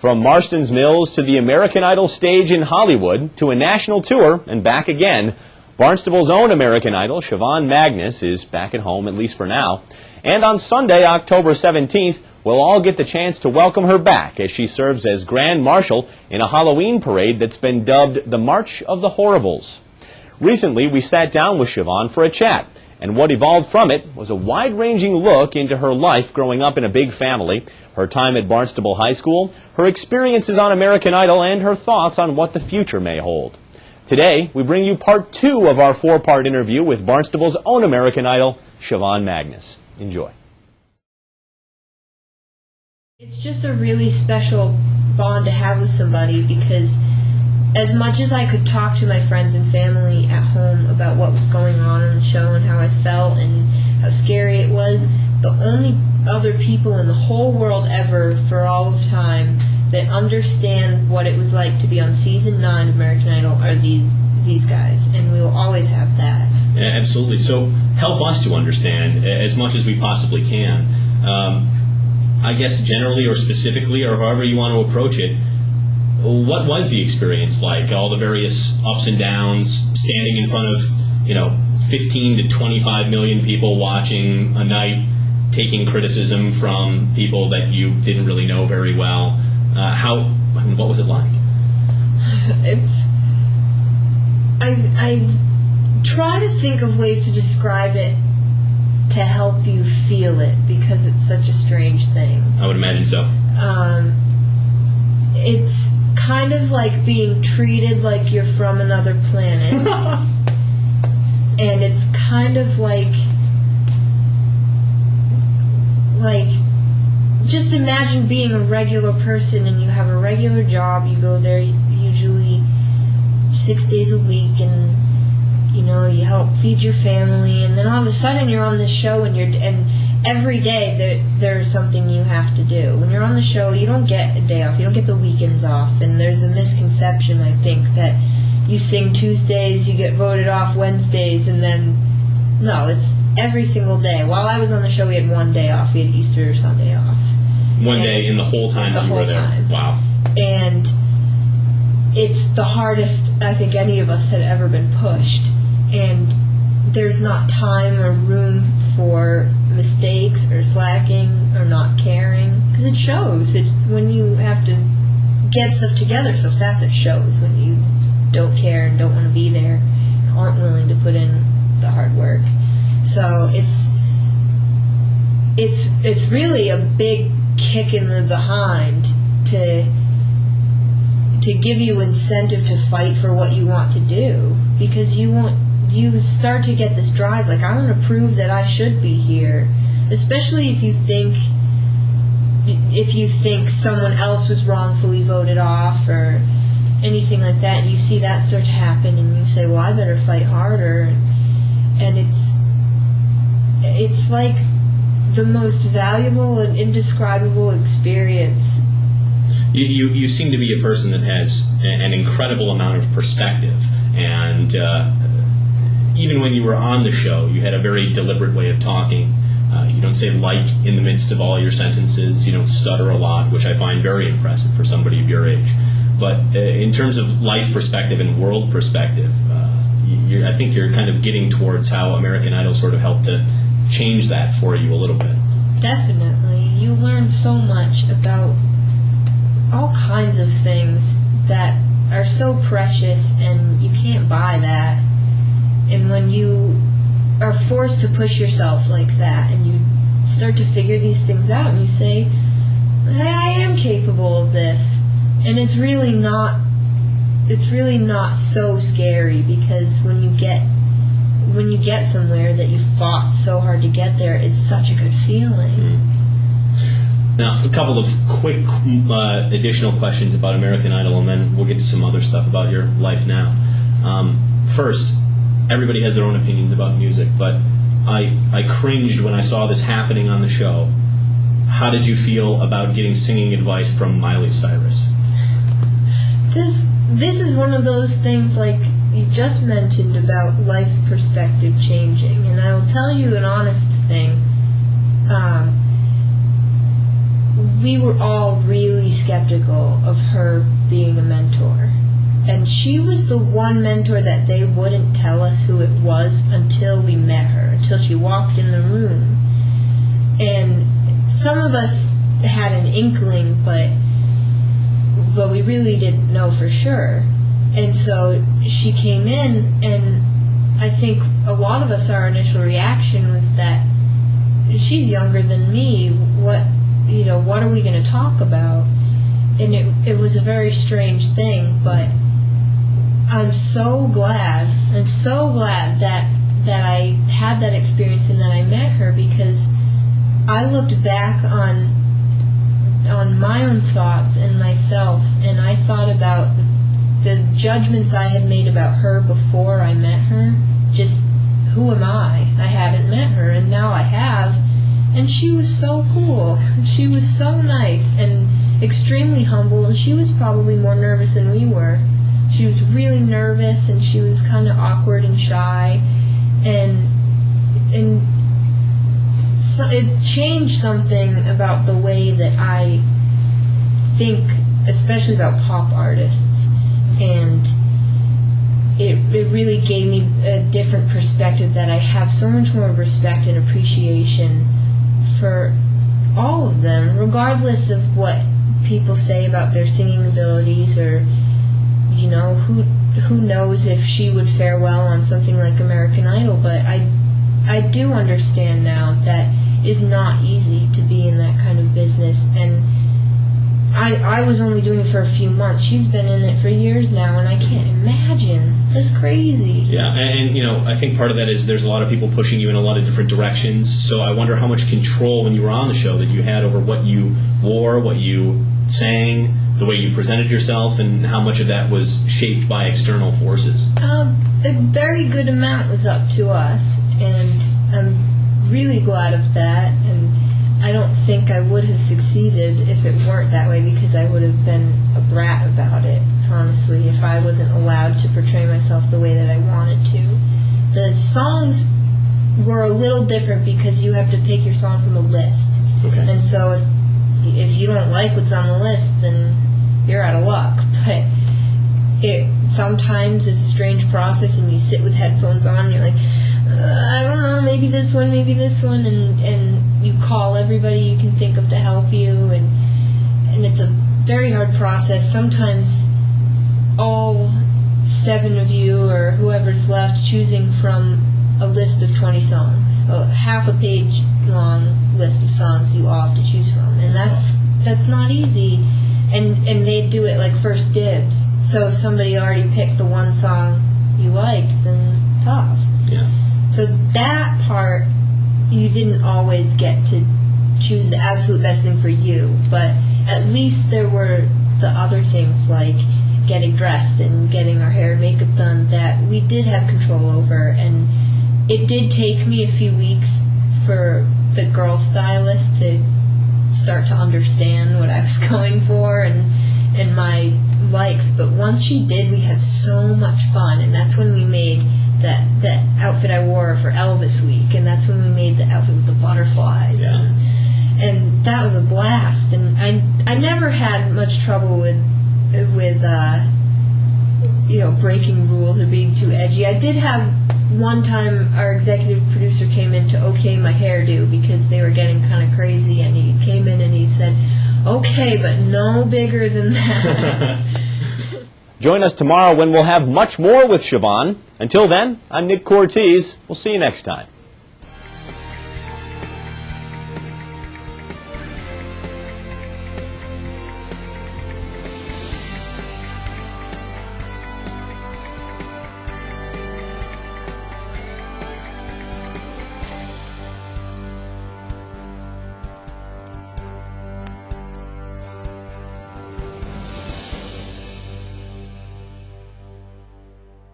From Marston's Mills to the American Idol stage in Hollywood to a national tour and back again, Barnstable's own American Idol, Siobhan Magnus, is back at home, at least for now. And on Sunday, October 17th, we'll all get the chance to welcome her back as she serves as Grand Marshal in a Halloween parade that's been dubbed the March of the Horribles. Recently, we sat down with Siobhan for a chat, and what evolved from it was a wide-ranging look into her life growing up in a big family, her time at Barnstable High School, her experiences on American Idol, and her thoughts on what the future may hold. Today, we bring you part 2 of our 4-part interview with Barnstable's own American Idol, Siobhan Magnus. Enjoy. It's just a really special bond to have with somebody, because as much as I could talk to my friends and family at home about what was going on in the show and how I felt and how scary it was, the only other people in the whole world ever for all of time that understand what it was like to be on season 9 of American Idol are these guys, and we will always have that. Yeah, absolutely. So help us to understand as much as we possibly can. I guess generally or specifically or however you want to approach it, what was the experience like? All the various ups and downs, standing in front of 15 to 25 million people watching a night, taking criticism from people that you didn't really know very well. What was it like? I try to think of ways to describe it to help you feel it, because it's such a strange thing. I would imagine so. It's kind of like being treated like you're from another planet. And it's kind of like just imagine being a regular person and you have a regular job. You go there usually 6 days a week, and you help feed your family, and then all of a sudden you're on this show, and every day there's something you have to do. When you're on the show, you don't get a day off, you don't get the weekends off, and there's a misconception, I think, that you sing Tuesdays, you get voted off Wednesdays, and then no, it's every single day. While I was on the show, we had one day off. We had Easter Sunday off. One day in the whole time that you were there. Time. Wow. And it's the hardest I think any of us had ever been pushed. And there's not time or room for mistakes or slacking or not caring, because it shows. When you have to get stuff together so fast, it shows. When you don't care and don't want to be there and aren't willing to put in the hard work. So it's really a big kick in the behind to give you incentive to fight for what you want to do, because you start to get this drive, like, I want to prove that I should be here, especially if you think someone else was wrongfully voted off or anything like that, and you see that start to happen, and you say, well, I better fight harder. And it's like the most valuable and indescribable experience. You seem to be a person that has an incredible amount of perspective, and even when you were on the show, you had a very deliberate way of talking. You don't say "like" in the midst of all your sentences. You don't stutter a lot, which I find very impressive for somebody of your age. But in terms of life perspective and world perspective, I think you're kind of getting towards how American Idol sort of helped to change that for you a little bit. Definitely. You learn so much about all kinds of things that are so precious, and you can't buy that. And when you are forced to push yourself like that, and you start to figure these things out, and you say, I am capable of this. And it's really not so scary, because when you get somewhere that you fought so hard to get there, it's such a good feeling. Mm-hmm. Now, a couple of quick additional questions about American Idol, and then we'll get to some other stuff about your life now. First, everybody has their own opinions about music, but I cringed when I saw this happening on the show. How did you feel about getting singing advice from Miley Cyrus? This is one of those things, like you just mentioned, about life perspective changing. And I will tell you an honest thing. we were all really skeptical of her being a mentor. And she was the one mentor that they wouldn't tell us who it was until we met her, until she walked in the room. And some of us had an inkling, but we really didn't know for sure. And so she came in, and I think a lot of us, our initial reaction was that she's younger than me. What are we going to talk about? And it was a very strange thing, but I'm so glad that I had that experience and that I met her, because I looked back on my own thoughts and myself, and I thought about the judgments I had made about her before I met her. Just, who am I? I hadn't met her, and now I have. And she was so cool. She was so nice and extremely humble, and she was probably more nervous than we were. She was really nervous, and she was kind of awkward and shy, and so it changed something about the way that I think, especially about pop artists, and it really gave me a different perspective, that I have so much more respect and appreciation for all of them, regardless of what people say about their singing abilities, or who knows if she would fare well on something like American Idol. But I do understand now that it's not easy to be in that kind of business, and I was only doing it for a few months. She's been in it for years now, and I can't imagine. That's crazy. Yeah, and I think part of that is there's a lot of people pushing you in a lot of different directions. So I wonder how much control, when you were on the show, that you had over what you wore, what you sang, the way you presented yourself, and how much of that was shaped by external forces. A very good amount was up to us, and I'm really glad of that. And I don't think I would have succeeded if it weren't that way, because I would have been a brat about it, honestly, if I wasn't allowed to portray myself the way that I wanted to. The songs were a little different because you have to pick your song from a list. Okay. And so if you don't like what's on the list, then you're out of luck. But it sometimes is a strange process, and you sit with headphones on, and you're like, I don't know, maybe this one, and you call everybody you can think of to help you, and it's a very hard process. Sometimes all 7 of you, or whoever's left, choosing from a list of 20 songs, half a page long list of songs you all have to choose from, and that's not easy. And they do it like first dibs. So if somebody already picked the one song you liked, then tough. Yeah. So that part, you didn't always get to choose the absolute best thing for you, but at least there were the other things like getting dressed and getting our hair and makeup done that we did have control over. And it did take me a few weeks for the girl stylist to start to understand what I was going for and my likes, but once she did, we had so much fun, and that's when we made that outfit I wore for Elvis Week, and that's when we made the outfit with the butterflies. Yeah. And that was a blast, and I never had much trouble with breaking rules or being too edgy. I did have one time our executive producer came in to okay my hairdo because they were getting kind of crazy, and he came in and he said, okay, but no bigger than that. Join us tomorrow when we'll have much more with Siobhan. Until then, I'm Nick Cortez. We'll see you next time.